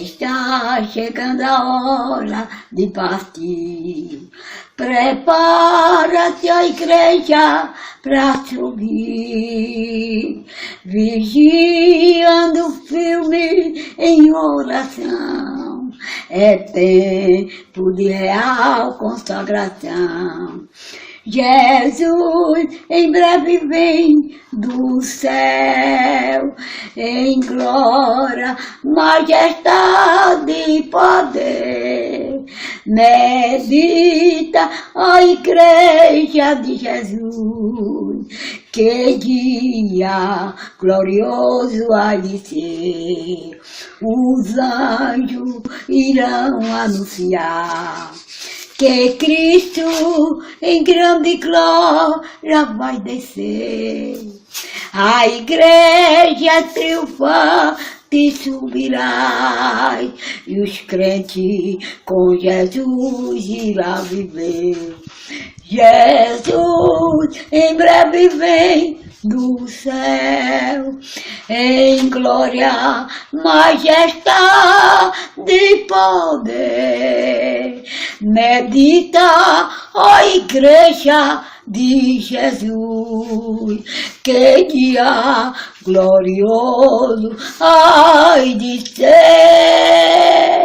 Está chegando a hora de partir. Prepara-se a igreja para subir, vigiando firme em oração. É tempo de real consagração. Jesus em breve vem do céu, em glória, majestade e poder. Medita a igreja de Jesus, que dia glorioso há de ser. Os anjos irão anunciar que Cristo em grande glória vai descer. A igreja triunfante subirá e os crentes com Jesus irá viver. Jesus em breve vem do céu, em glória, majestade e poder. Medita, ó igreja de Jesus, que dia glorioso há de ser.